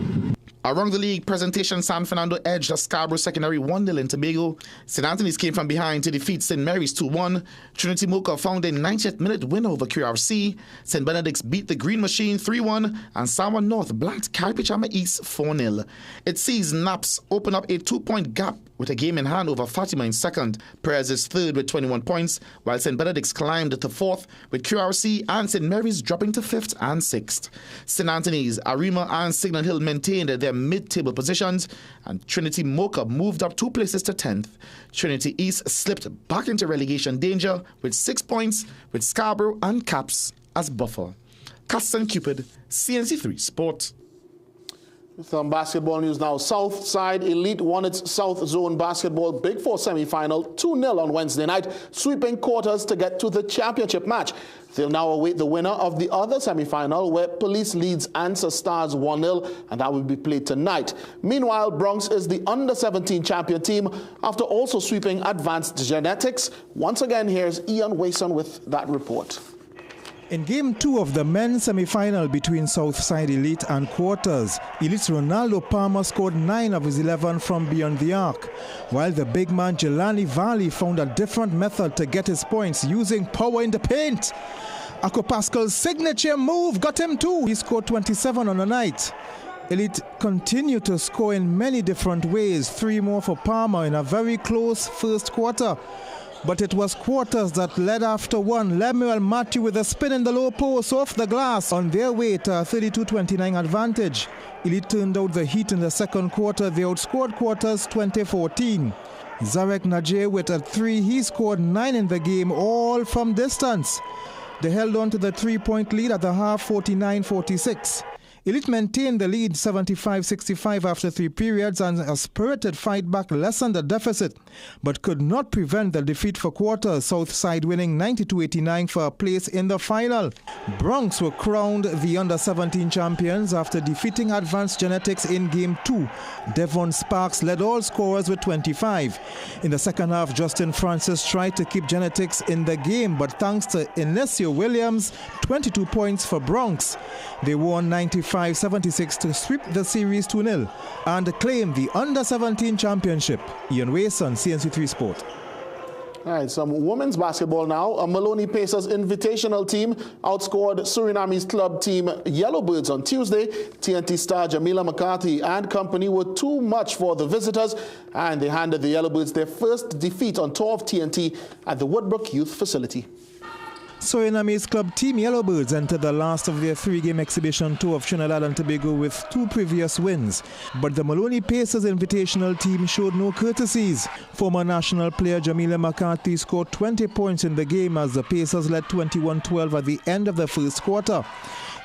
Around the league presentation, San Fernando edged the Scarborough Secondary 1-0 in Tobago. St. Anthony's came from behind to defeat St. Mary's 2-1. Trinity Mocha found a 90th minute win over QRC. St. Benedict's beat the Green Machine 3-1, and Sawa North blanked Carripichama East 4-0. It sees Naps open up a 2-point gap with a game in hand over Fatima in second. Perez is third with 21 points, while St. Benedict's climbed to fourth, with QRC and St. Mary's dropping to fifth and sixth. St. Anthony's, Arima and Signal Hill maintained their mid-table positions, and Trinity Mocha moved up 2 places to 10th. Trinity East slipped back into relegation danger with 6 points, with Scarborough and Caps as buffer. Caston Cupid, CNC3 Sport. Some basketball news now. Southside Elite won its South Zone Basketball Big Four semi-final 2-0 on Wednesday night, sweeping quarters to get to the championship match. They'll now await the winner of the other semi-final, where Police leads Answer Stars 1-0, and that will be played tonight. Meanwhile, Bronx is the under-17 champion team after also sweeping Advanced Genetics. Once again, here's Ian Wason with that report. In Game 2 of the men's semi-final between Southside Elite and Quarters, Elite's Ronaldo Palmer scored 9 of his 11 from beyond the arc, while the big man Jelani Valley found a different method to get his points using power in the paint. Ako Pascal's signature move got him 2. He scored 27 on the night. Elite continued to score in many different ways, 3 more for Palmer in a very close first quarter. But it was Quarters that led after one. Lemuel Matthew with a spin in the low post off the glass on their way to a 32-29 advantage. Elite turned out the heat in the second quarter. They outscored Quarters 20-14. Zarek Najee with a 3. He scored 9 in the game, all from distance. They held on to the 3-point lead at the half, 49-46. Elite maintained the lead 75-65 after 3 periods, and a spirited fight back lessened the deficit, but could not prevent the defeat for Quarters, Southside winning 92-89 for a place in the final. Bronx were crowned the under-17 champions after defeating Advanced Genetics in Game 2. Devon Sparks led all scorers with 25. In the second half, Justin Francis tried to keep Genetics in the game, but thanks to Inesio Williams, 22 points for Bronx. They won 95-76 to sweep the series 2-0 and claim the under-17 championship. Ian Wason, CNC3 Sport. All right, some women's basketball now. A Maloney Pacers invitational team outscored Suriname's club team Yellowbirds on Tuesday. TNT star Jamila McCarthy and company were too much for the visitors, and they handed the Yellowbirds their first defeat on tour of TNT at the Woodbrook Youth Facility. Suriname's club team Yellowbirds entered the last of their 3-game exhibition tour of Trinidad and Tobago with 2 previous wins. But the Maloney Pacers invitational team showed no courtesies. Former national player Jamila McCarthy scored 20 points in the game as the Pacers led 21-12 at the end of the first quarter.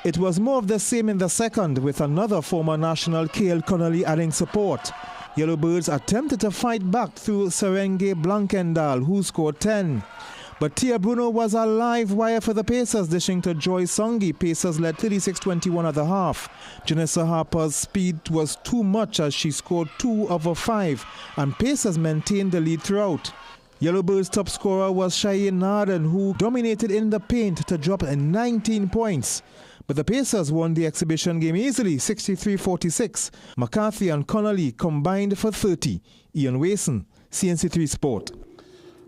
It was more of the same in the second, with another former national, Cale Connolly, adding support. Yellowbirds attempted to fight back through Serenge Blankendal, who scored 10. But Tia Bruno was a live wire for the Pacers, dishing to Joy Songi. Pacers led 36-21 at the half. Janessa Harper's speed was too much as she scored 2 over 5, and Pacers maintained the lead throughout. Yellowbirds' top scorer was Cheyenne Narden, who dominated in the paint to drop 19 points. But the Pacers won the exhibition game easily, 63-46. McCarthy and Connolly combined for 30. Ian Wason, CNC3 Sport.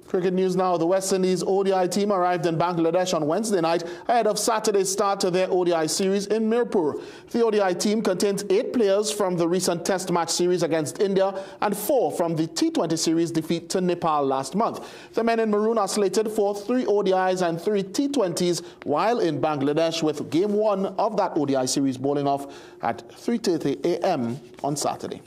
Cricket news now. The West Indies ODI team arrived in Bangladesh on Wednesday night ahead of Saturday's start to their ODI series in Mirpur. The ODI team contains 8 players from the recent Test match series against India and 4 from the T20 series defeat to Nepal last month. The men in maroon are slated for 3 ODIs and 3 T20s while in Bangladesh, with Game 1 of that ODI series bowling off at 3:30 a.m. on Saturday.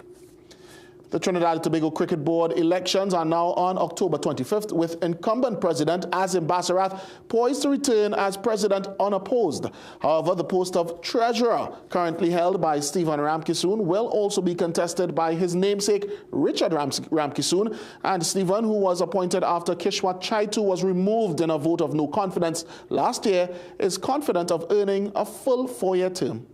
The Trinidad and Tobago Cricket Board elections are now on October 25th, with incumbent President Azim Basarath poised to return as president unopposed. However, the post of treasurer, currently held by Stephen Ramkisoon, will also be contested by his namesake Richard Ramkisoon, and Stephen, who was appointed after Kishwat Chaitu was removed in a vote of no confidence last year, is confident of earning a full 4-year term.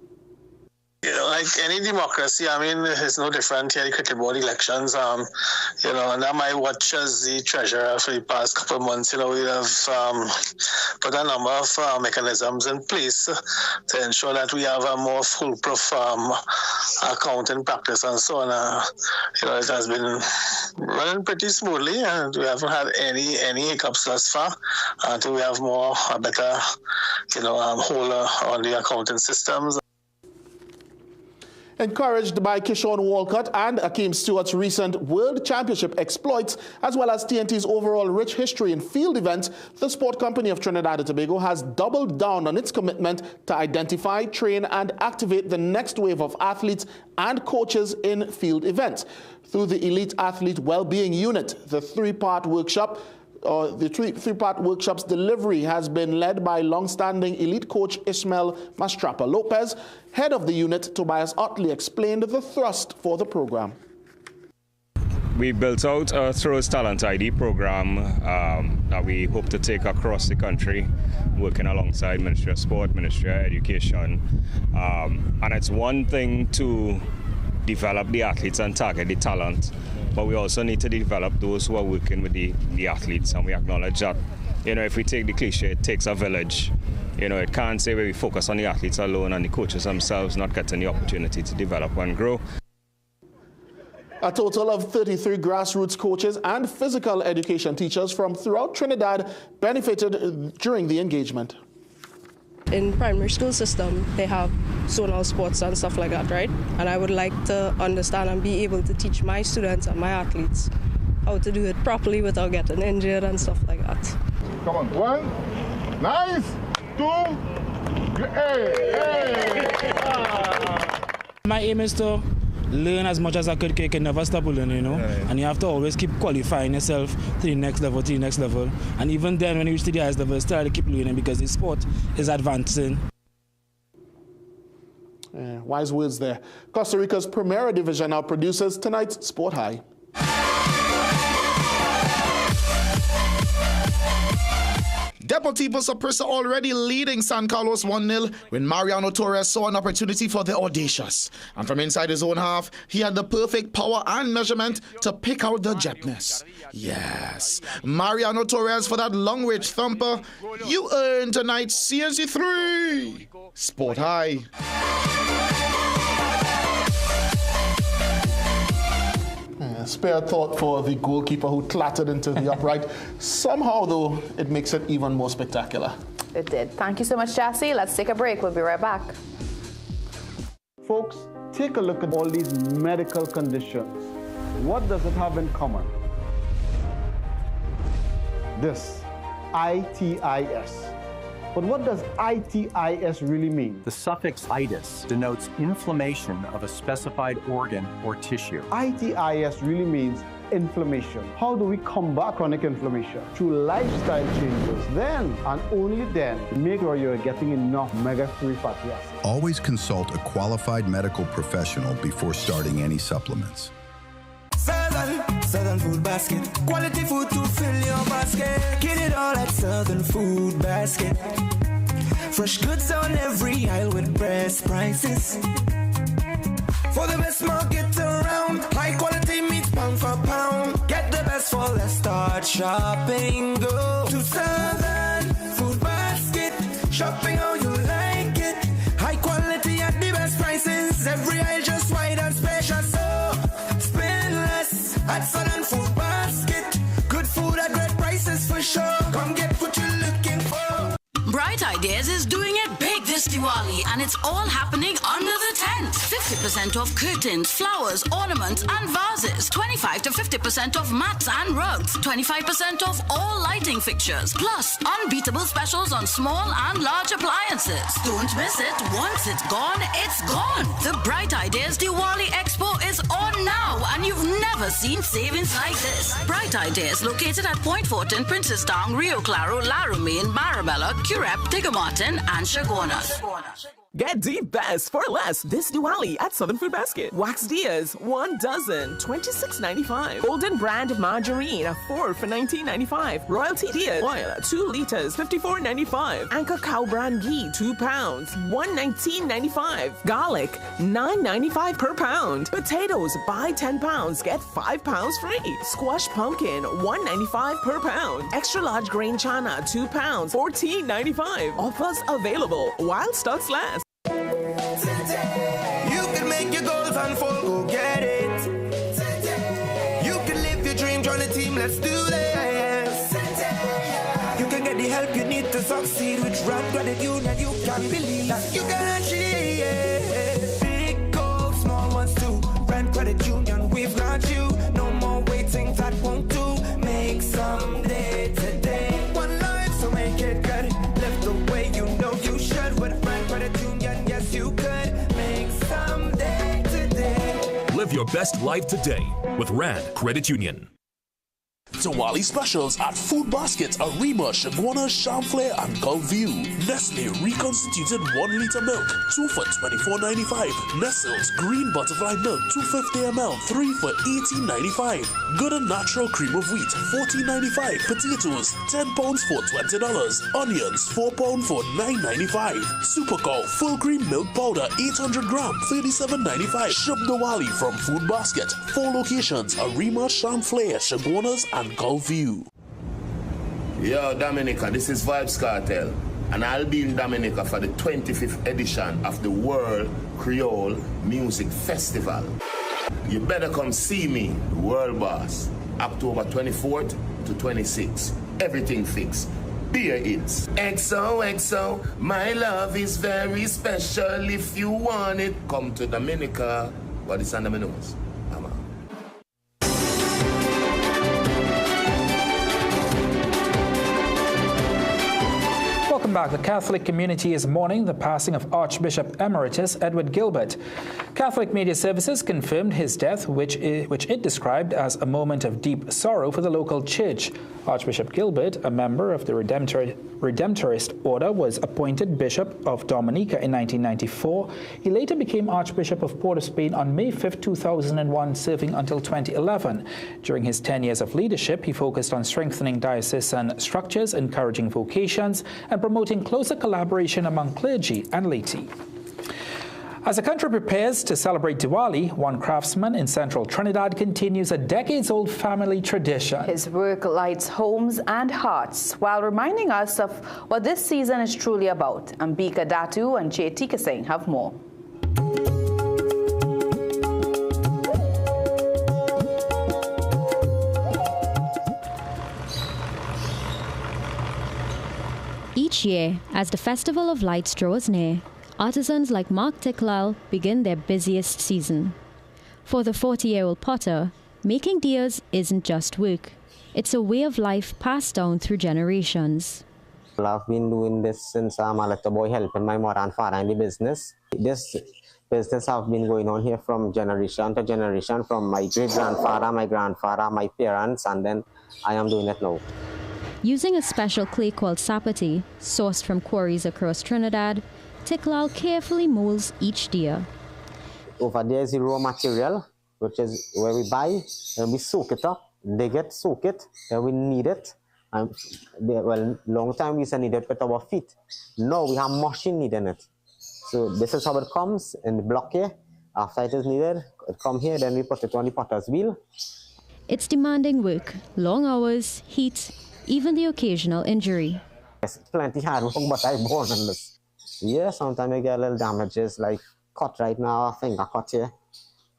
You know, like any democracy, I mean, it's no different here, the cricket board elections. You know, under my watch as the treasurer for the past couple of months, you know, we have put a number of mechanisms in place to ensure that we have a more foolproof accounting practice and so on. You know, it has been running pretty smoothly, and we haven't had any hiccups thus far until we have a better, you know, hold on the accounting systems. Encouraged by Kishon Walcott and Akeem Stewart's recent World Championship exploits, as well as TNT's overall rich history in field events, the Sport Company of Trinidad and Tobago has doubled down on its commitment to identify, train, and activate the next wave of athletes and coaches in field events. Through the Elite Athlete Wellbeing Unit, the three-part workshop's delivery has been led by long-standing elite coach Ismael Mastrapa Lopez. Head of the unit, Tobias Otley, explained the thrust for the program. We built out a Throws Talent ID program that we hope to take across the country, working alongside Ministry of Sport, Ministry of Education. And it's one thing to develop the athletes and target the talent, but we also need to develop those who are working with the athletes, and we acknowledge that, you know, if we take the cliche, it takes a village. You know, it can't say where we focus on the athletes alone and the coaches themselves not getting the opportunity to develop and grow. A total of 33 grassroots coaches and physical education teachers from throughout Trinidad benefited during the engagement. In primary school system, they have zonal sports and stuff like that, right? And I would like to understand and be able to teach my students and my athletes how to do it properly without getting injured and stuff like that. Come on, 1, nice, 2, hey. My aim is to learn as much as I could. You can never stop learning, you know. Right. And you have to always keep qualifying yourself to the next level, And even then, when you reach to the highest level, still have to keep learning because the sport is advancing. Yeah, wise words there. Costa Rica's Primera Division now produces tonight's Sport High. Deportivo Saprissa already leading San Carlos 1-0 when Mariano Torres saw an opportunity for the audacious. And from inside his own half, he had the perfect power and measurement to pick out the jetness. Yes, Mariano Torres for that long-range thumper. You earn tonight's CNC3 Sport High. Spare thought for the goalkeeper who clattered into the upright. Somehow, though, it makes it even more spectacular. It did. Thank you so much, Jassy. Let's take a break. We'll be right back. Folks, take a look at all these medical conditions. What does it have in common? This, ITIS. But what does ITIS really mean? The suffix itis denotes inflammation of a specified organ or tissue. ITIS really means inflammation. How do we combat chronic inflammation? Through lifestyle changes. Then, and only then, make sure you're getting enough omega-3 fatty acids. Always consult a qualified medical professional before starting any supplements. Southern Food Basket. Quality food to fill your basket. Get it all at Southern Food Basket. Fresh goods on every aisle with best prices. For the best market around. High quality meats pound for pound. Get the best for less. Start shopping. Go to Southern Food Basket. Shopping how you like it. High quality at the best prices. Every aisle just wide and spacious. So spend less at Southern Food Basket. Good food at great prices for sure. Come get what you're looking for. Bright Ideas is doing it big this this Diwali, and it's all happening under the tent. 50% off curtains, flowers, ornaments, and vases. 25 to 50% off mats and rugs. 25% off all lighting fixtures. Plus, unbeatable specials on small and large appliances. Don't miss it. Once it's gone, it's gone. The Bright Ideas Diwali Expo is on now, and you've never seen savings like this. Bright Ideas, located at Point Fortin, Princestown, Rio Claro, Laramie, Marabella, Curep, Tigamartin, and Chaguanas. Get the best for less this Diwali at Southern Food Basket. Wax Diaz, 1 dozen, $26.95. Golden brand margarine, 4 for $19.95. Royalty Diaz oil, 2 liters, $54.95. Anchor cow brand ghee, 2 pounds, $119.95. Garlic, $9.95 per pound. Potatoes, buy 10 pounds, get 5 pounds free. Squash pumpkin, $1.95 per pound. Extra large grain chana, 2 pounds, $14.95. Offers available while stocks last. You can make your goals unfold, go get it. You can live your dream, join the team, let's do this. You can get the help you need to succeed with Rand Credit Union. You can believe that you can achieve big goals, small ones too. Rand Credit Union, we've got you. No more waiting, that won't do. Make someday today. One life, so make it good. Live the way you know you should with Rand Credit Union. Yes, you could make someday today. Live your best life today with Rand Credit Union. Diwali specials at Food Basket, Arima, Chaguanas, Champlain, and Gulfview. Nestle reconstituted 1 liter milk, 2 for $24.95. Nestle's green butterfly milk, 250 ml, 3 for $18.95. Good and natural cream of wheat, $14.95. Potatoes, 10 pounds for $20. Onions, 4 pounds for $9.95. Supercow full cream milk powder, 800 gram, $37.95. Shop Diwali from Food Basket. 4 locations: Arima, Champlain, Chaguanas, and Gulfview. Yo, Dominica, this is Vibes Cartel, and I'll be in Dominica for the 25th edition of the World Creole Music Festival. You better come see me, the World Boss, October 24th to 26th. Everything fixed. Beer hits. XOXO, my love is very special. If you want it, come to Dominica. But it's on the menus. Welcome back. The Catholic community is mourning the passing of Archbishop Emeritus Edward Gilbert. Catholic Media Services confirmed his death, which it described as a moment of deep sorrow for the local church. Archbishop Gilbert, a member of the Redemptorist Order, was appointed Bishop of Dominica in 1994. He later became Archbishop of Port of Spain on May 5, 2001, serving until 2011. During his 10 years of leadership, he focused on strengthening diocesan structures, encouraging vocations, and promoting closer collaboration among clergy and laity. As the country prepares to celebrate Diwali, one craftsman in central Trinidad continues a decades-old family tradition. His work lights homes and hearts while reminding us of what this season is truly about. Ambika Datu and Jay Tika Singh have more. Each year, as the Festival of Lights draws near, artisans like Mark Ticklal begin their busiest season. For the 40-year-old potter, making diyas isn't just work. It's a way of life passed down through generations. I've been doing this since I'm a little boy, helping my mother and father in the business. This business has been going on here from generation to generation, from my great-grandfather, my grandfather, my parents, and then I am doing it now. Using a special clay called sapati, sourced from quarries across Trinidad, Ticklal carefully molds each diya. Over there is the raw material, which is where we buy, and we soak it up, dig it, soak it, then we knead it. And long time we used to knead it with our feet. Now we have machine kneading it. So this is how it comes in the block here. After it is kneaded, it comes here, then we put it on the potter's wheel. It's demanding work, long hours, heat, even the occasional injury. It's plenty hard work, but I'm born in this. Yeah, sometimes I get a little damages, like cut right now, a finger cut here,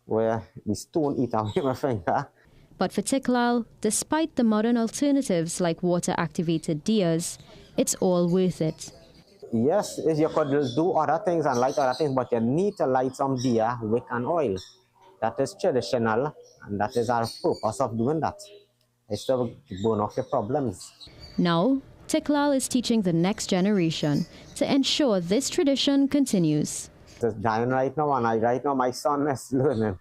where the stone eat away my finger. But for Ticklal, despite the modern alternatives like water-activated diyas, it's all worth it. Yes, you could do other things and light other things, but you need to light some deer, wick and oil. That is traditional, and that is our purpose of doing that. It's to burn off your problems. Now, Tiklal is teaching the next generation to ensure this tradition continues. It's dying right now, and right now my son is learning.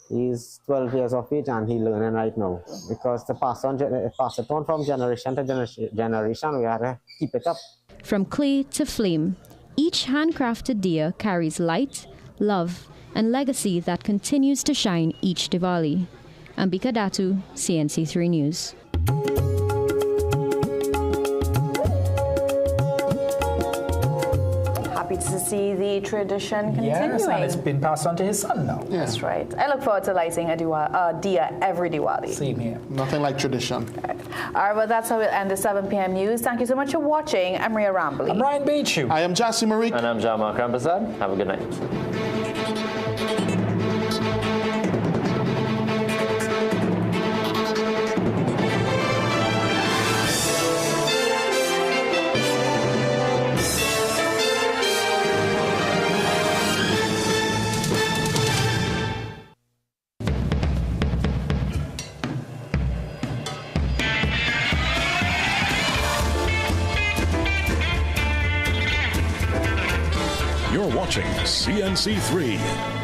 He's 12 years of age and he's learning right now. Because to pass it on from generation to generation, we have to keep it up. From clay to flame, each handcrafted deer carries light, love, and legacy that continues to shine each Diwali. Ambika Datu, CNC3 News. Happy to see the tradition continuing. Yes, and it's been passed on to his son now. Yeah. That's right. I look forward to lighting a deer every Diwali. Same here. Nothing like tradition. All right, well, that's how we'll end the 7 p.m. news. Thank you so much for watching. I'm Ria Rambley. I'm Ryan Beachu. I am Jassi Marie. And I'm Jamal Krampazad. Have a good night. You're watching CNC3.